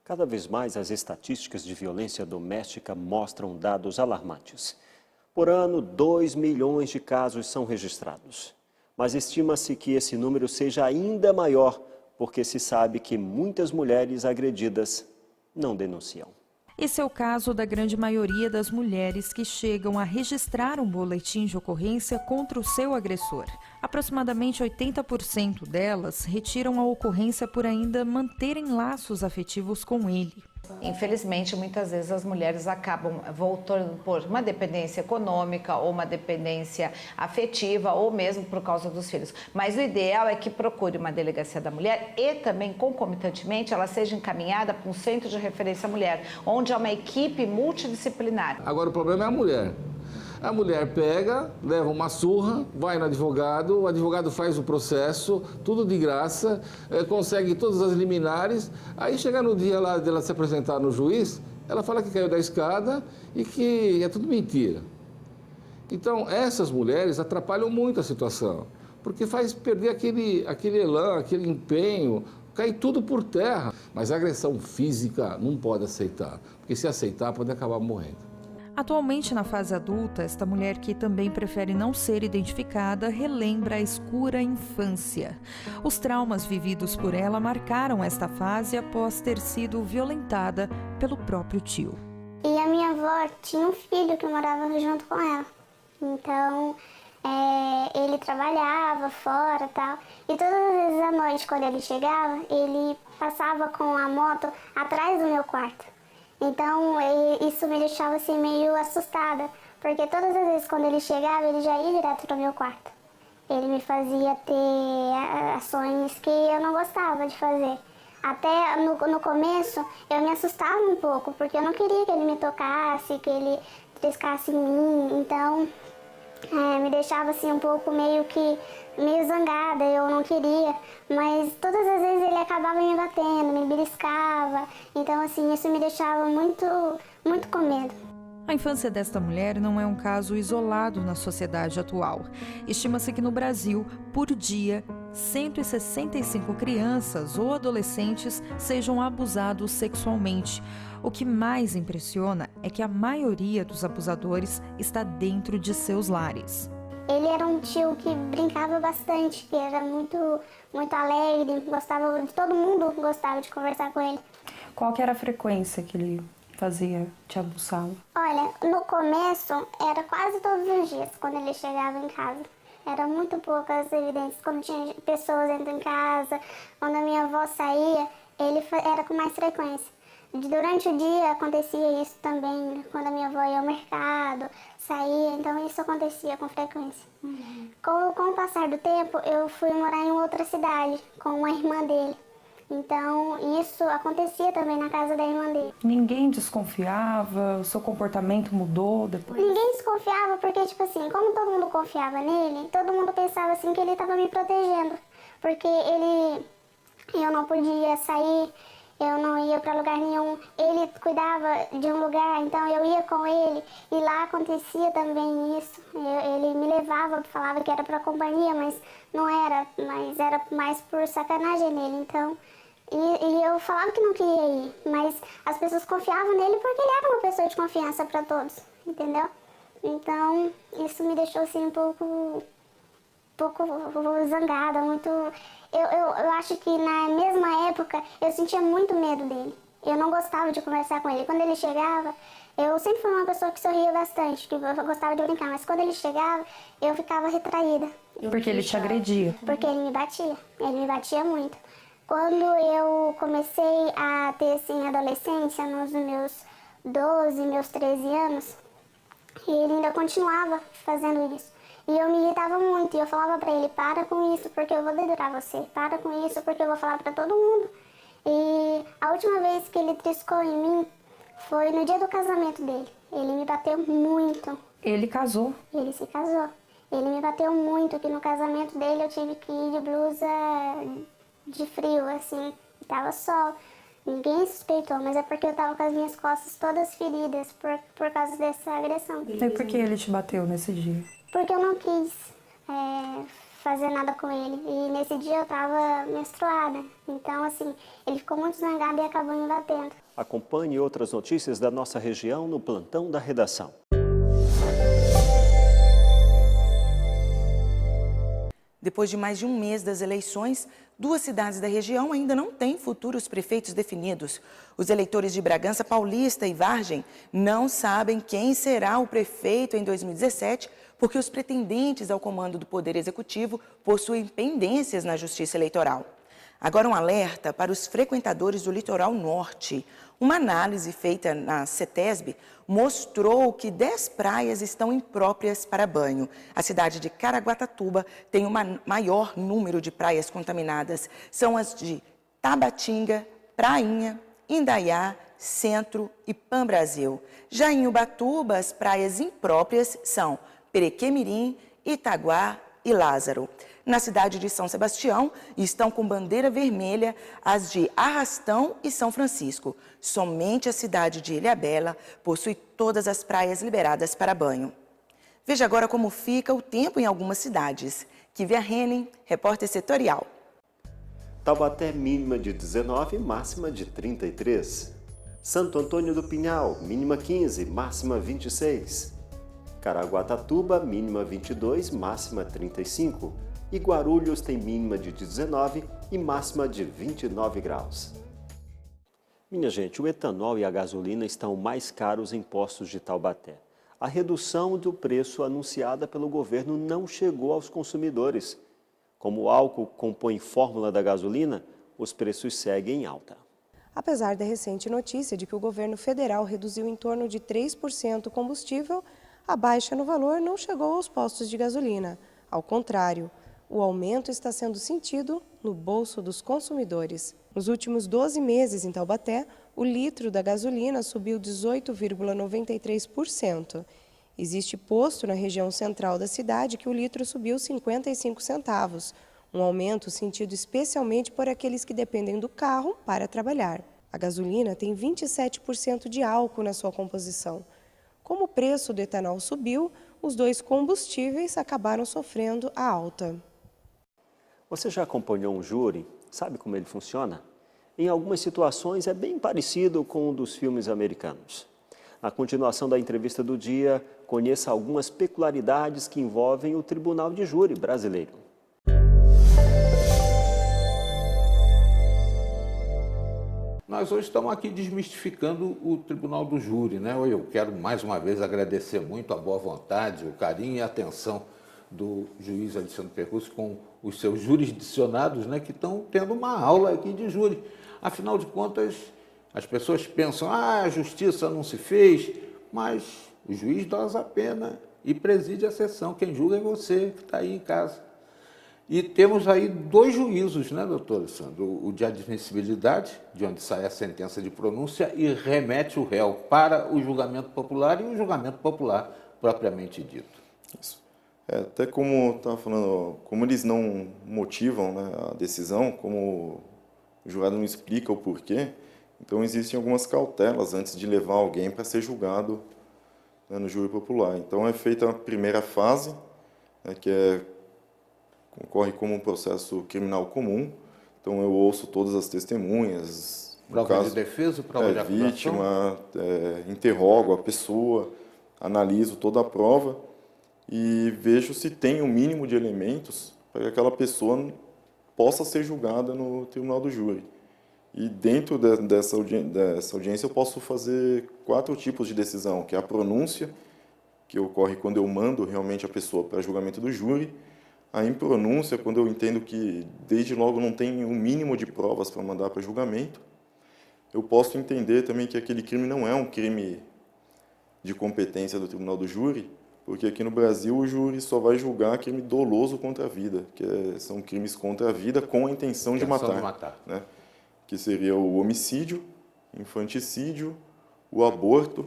Cada vez mais as estatísticas de violência doméstica mostram dados alarmantes. Por ano, 2 milhões de casos são registrados. Mas estima-se que esse número seja ainda maior, porque se sabe que muitas mulheres agredidas não denunciam. Esse é o caso da grande maioria das mulheres que chegam a registrar um boletim de ocorrência contra o seu agressor. Aproximadamente 80% delas retiram a ocorrência por ainda manterem laços afetivos com ele. Infelizmente, muitas vezes as mulheres acabam voltando por uma dependência econômica ou uma dependência afetiva ou mesmo por causa dos filhos. Mas o ideal é que procure uma delegacia da mulher e também, concomitantemente, ela seja encaminhada para um centro de referência mulher, onde há uma equipe multidisciplinar. Agora o problema é a mulher. A mulher pega, leva uma surra, vai no advogado, o advogado faz o processo, tudo de graça, consegue todas as liminares, aí chega no dia lá dela se apresentar no juiz, ela fala que caiu da escada e que é tudo mentira. Então essas mulheres atrapalham muito a situação, porque faz perder aquele elan, aquele empenho, cai tudo por terra. Mas a agressão física não pode aceitar, porque se aceitar pode acabar morrendo. Atualmente, na fase adulta, esta mulher, que também prefere não ser identificada, relembra a escura infância. Os traumas vividos por ela marcaram esta fase após ter sido violentada pelo próprio tio. E a minha avó tinha um filho que morava junto com ela. Então, ele trabalhava fora e tal. E todas as vezes à noite, quando ele chegava, ele passava com a moto atrás do meu quarto. Então, isso me deixava assim meio assustada, porque todas as vezes quando ele chegava, ele já ia direto para o meu quarto. Ele me fazia ter ações que eu não gostava de fazer. Até no começo, eu me assustava um pouco, porque eu não queria que ele me tocasse, que ele triscasse em mim. Então, me deixava assim um pouco meio zangada, eu não queria, mas todas as vezes ele acabava me batendo, me beliscava, então assim, isso me deixava muito com medo. A infância desta mulher não é um caso isolado na sociedade atual. Estima-se que no Brasil, por dia, 165 crianças ou adolescentes sejam abusados sexualmente. O que mais impressiona é que a maioria dos abusadores está dentro de seus lares. Ele era um tio que brincava bastante, que era muito alegre, todo mundo gostava de conversar com ele. Qual que era a frequência que ele fazia te abusar? Olha, no começo era quase todos os dias quando ele chegava em casa. Eram muito poucas evidências, quando tinha pessoas dentro em casa, quando a minha avó saía, ele era com mais frequência. Durante o dia acontecia isso também, quando a minha avó ia ao mercado, saía, então isso acontecia com frequência. Com o passar do tempo, eu fui morar em outra cidade com uma irmã dele. Então isso acontecia também na casa da irmã dele. Ninguém desconfiava? O seu comportamento mudou depois? Ninguém desconfiava porque, tipo assim, como todo mundo confiava nele, todo mundo pensava assim que ele estava me protegendo. Porque eu não podia sair, eu não ia para lugar nenhum, ele cuidava de um lugar, então eu ia com ele, e lá acontecia também isso. Ele me levava, falava que era para companhia, mas não era, mas era mais por sacanagem nele, então. E eu falava que não queria ir, mas as pessoas confiavam nele porque ele era uma pessoa de confiança para todos, entendeu? Então, isso me deixou assim um pouco zangada, muito... Eu acho que na mesma época eu sentia muito medo dele. Eu não gostava de conversar com ele. Quando ele chegava, eu sempre fui uma pessoa que sorria bastante, que eu gostava de brincar, mas quando ele chegava, eu ficava retraída. Porque ele te agredia? Porque ele me batia muito. Quando eu comecei a ter, assim, adolescência, nos meus 12, meus 13 anos, ele ainda continuava fazendo isso. E eu me irritava muito, e eu falava pra ele, para com isso, porque eu vou dedurar você. Para com isso, porque eu vou falar pra todo mundo. E a última vez que ele triscou em mim foi no dia do casamento dele. Ele me bateu muito. Ele casou? Ele se casou. Ele me bateu muito, que no casamento dele eu tive que ir de blusa de frio, assim, tava sol. Ninguém suspeitou, mas é porque eu tava com as minhas costas todas feridas por causa dessa agressão. E por que ele te bateu nesse dia? Porque eu não quis fazer nada com ele. E nesse dia eu tava menstruada. Então, assim, ele ficou muito zangado e acabou me batendo. Acompanhe outras notícias da nossa região no Plantão da Redação. Depois de mais de um mês das eleições, 2 cidades da região ainda não têm futuros prefeitos definidos. Os eleitores de Bragança Paulista e Vargem não sabem quem será o prefeito em 2017, porque os pretendentes ao comando do Poder Executivo possuem pendências na Justiça Eleitoral. Agora um alerta para os frequentadores do litoral norte. Uma análise feita na CETESB mostrou que 10 praias estão impróprias para banho. A cidade de Caraguatatuba tem o maior número de praias contaminadas. São as de Tabatinga, Prainha, Indaiá, Centro e Pambrasil. Já em Ubatuba, as praias impróprias são Perequemirim, Itaguá e Lázaro. Na cidade de São Sebastião, estão com bandeira vermelha as de Arrastão e São Francisco. Somente a cidade de Ilhabela possui todas as praias liberadas para banho. Veja agora como fica o tempo em algumas cidades. Kivia Henning, repórter setorial. Taubaté, mínima de 19, máxima de 33. Santo Antônio do Pinhal, mínima 15, máxima 26. Caraguatatuba, mínima 22, máxima 35. E Guarulhos tem mínima de 19 e máxima de 29 graus. Minha gente, o etanol e a gasolina estão mais caros em postos de Taubaté. A redução do preço anunciada pelo governo não chegou aos consumidores. Como o álcool compõe fórmula da gasolina, os preços seguem em alta. Apesar da recente notícia de que o governo federal reduziu em torno de 3% o combustível, a baixa no valor não chegou aos postos de gasolina. Ao contrário, o aumento está sendo sentido no bolso dos consumidores. Nos últimos 12 meses em Taubaté, o litro da gasolina subiu 18,93%. Existe posto na região central da cidade que o litro subiu 55 centavos, um aumento sentido especialmente por aqueles que dependem do carro para trabalhar. A gasolina tem 27% de álcool na sua composição. Como o preço do etanol subiu, os dois combustíveis acabaram sofrendo a alta. Você já acompanhou um júri? Sabe como ele funciona? Em algumas situações é bem parecido com o dos filmes americanos. Na continuação da entrevista do dia, conheça algumas peculiaridades que envolvem o Tribunal de Júri brasileiro. Nós hoje estamos aqui desmistificando o Tribunal do Júri, né? Eu quero mais uma vez agradecer muito a boa vontade, o carinho e a atenção do juiz Alexandre Perrucci com os seus jurisdicionados, né, que estão tendo uma aula aqui de júri. Afinal de contas, as pessoas pensam, a justiça não se fez, mas o juiz dosa a pena e preside a sessão. Quem julga é você, que está aí em casa. E temos aí 2 juízos, né, doutor Alessandro? O de admissibilidade, de onde sai a sentença de pronúncia e remete o réu para o julgamento popular e o julgamento popular propriamente dito. Isso. Até como estava falando, como eles não motivam, né, a decisão, como o jurado não explica o porquê, então existem algumas cautelas antes de levar alguém para ser julgado, né, no júri popular. Então é feita a primeira fase, né, que ocorre como um processo criminal comum. Então eu ouço todas as testemunhas, prova de defesa, prova de acusação, vítima, interrogo a pessoa, analiso toda a prova e vejo se tem o mínimo de elementos para que aquela pessoa possa ser julgada no tribunal do júri. E dentro dessa audiência eu posso fazer 4 tipos de decisão, que é a pronúncia, que ocorre quando eu mando realmente a pessoa para julgamento do júri, a impronúncia, quando eu entendo que desde logo não tem um mínimo de provas para mandar para julgamento. Eu posso entender também que aquele crime não é um crime de competência do tribunal do júri, porque aqui no Brasil o júri só vai julgar crime doloso contra a vida, que são crimes contra a vida com a intenção de matar. Né? Que seria o homicídio, infanticídio, o aborto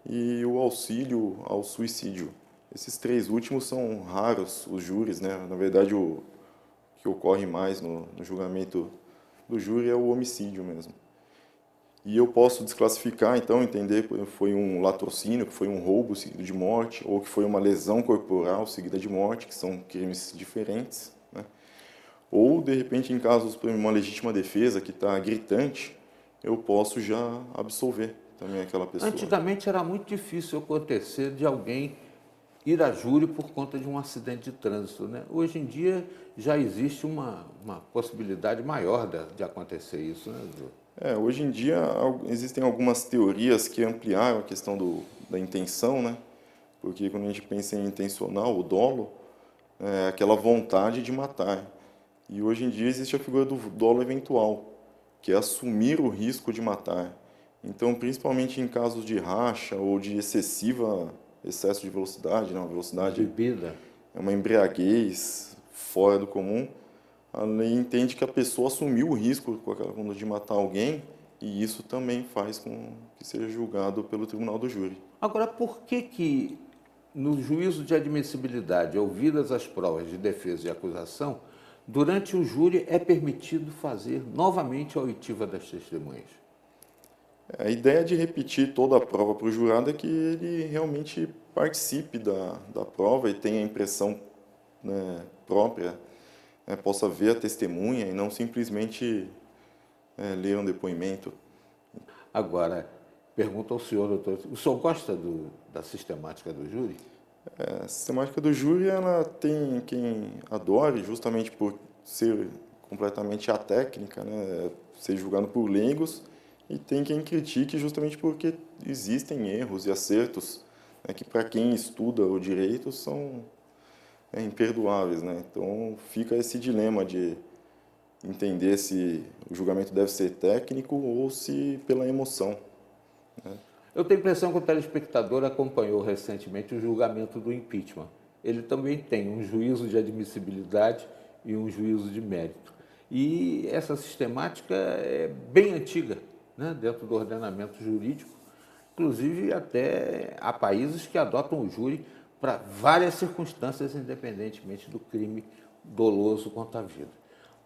e o auxílio ao suicídio. Esses 3 últimos são raros, os júris, né? Na verdade, o que ocorre mais no julgamento do júri é o homicídio mesmo. E eu posso desclassificar, então, entender que foi um latrocínio, que foi um roubo seguido de morte, ou que foi uma lesão corporal seguida de morte, que são crimes diferentes, Ou, de repente, em casos de uma legítima defesa que está gritante, eu posso já absolver também aquela pessoa. Antigamente era muito difícil acontecer de alguém ir a júri por conta de um acidente de trânsito, né? Hoje em dia já existe uma possibilidade maior de acontecer isso, né, Ju? Hoje em dia existem algumas teorias que ampliaram a questão da intenção, né? Porque quando a gente pensa em intencional, o dolo, é aquela vontade de matar. E hoje em dia existe a figura do dolo eventual, que é assumir o risco de matar. Então, principalmente em casos de racha ou de excesso de velocidade, né? Uma velocidade, bebida, é uma embriaguez fora do comum, a lei entende que a pessoa assumiu o risco com aquela conduta de matar alguém, e isso também faz com que seja julgado pelo tribunal do júri. Agora, por que no juízo de admissibilidade, ouvidas as provas de defesa e acusação, durante o júri é permitido fazer novamente a oitiva das testemunhas? A ideia de repetir toda a prova para o jurado é que ele realmente participe da prova e tenha a impressão, né, própria, né, possa ver a testemunha e não simplesmente ler um depoimento. Agora, pergunto ao senhor, doutor, o senhor gosta da sistemática do júri? A sistemática do júri, ela tem quem adore, justamente por ser completamente atécnica, né, ser julgado por leigos, e tem quem critique justamente porque existem erros e acertos, né, que para quem estuda o direito são imperdoáveis, né? Então fica esse dilema de entender se o julgamento deve ser técnico ou se pela emoção, né? Eu tenho a impressão que o telespectador acompanhou recentemente o julgamento do impeachment. Ele também tem um juízo de admissibilidade e um juízo de mérito. E essa sistemática é bem antiga, né, dentro do ordenamento jurídico. Inclusive, até há países que adotam o júri para várias circunstâncias, independentemente do crime doloso contra a vida.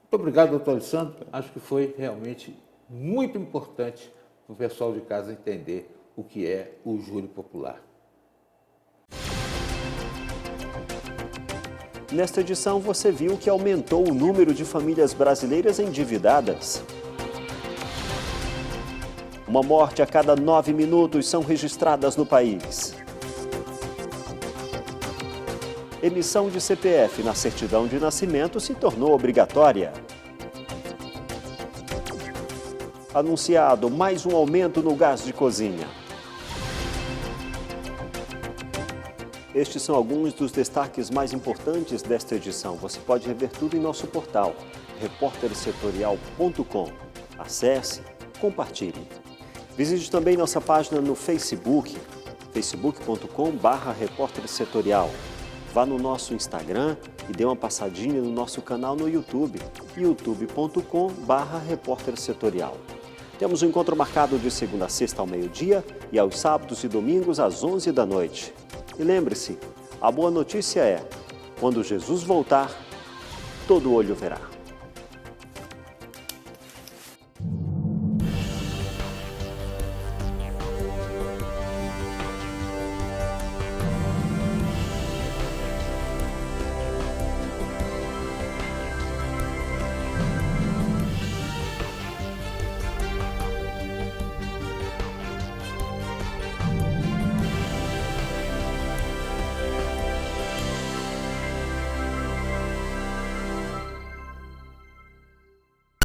Muito obrigado, doutor Alessandro. Acho que foi realmente muito importante para o pessoal de casa entender o que é o júri popular. Nesta edição, você viu que aumentou o número de famílias brasileiras endividadas. Uma morte a cada 9 minutos são registradas no país. Emissão de CPF na certidão de nascimento se tornou obrigatória. Anunciado mais um aumento no gás de cozinha. Estes são alguns dos destaques mais importantes desta edição. Você pode rever tudo em nosso portal, repórtersetorial.com. Acesse, compartilhe. Visite também nossa página no Facebook, facebook.com/repórtersetorial. Vá no nosso Instagram e dê uma passadinha no nosso canal no YouTube, youtube.com/repórtersetorial. Temos um encontro marcado de segunda a sexta ao meio-dia e aos sábados e domingos às 11 da noite. E lembre-se, a boa notícia é, quando Jesus voltar, todo olho verá.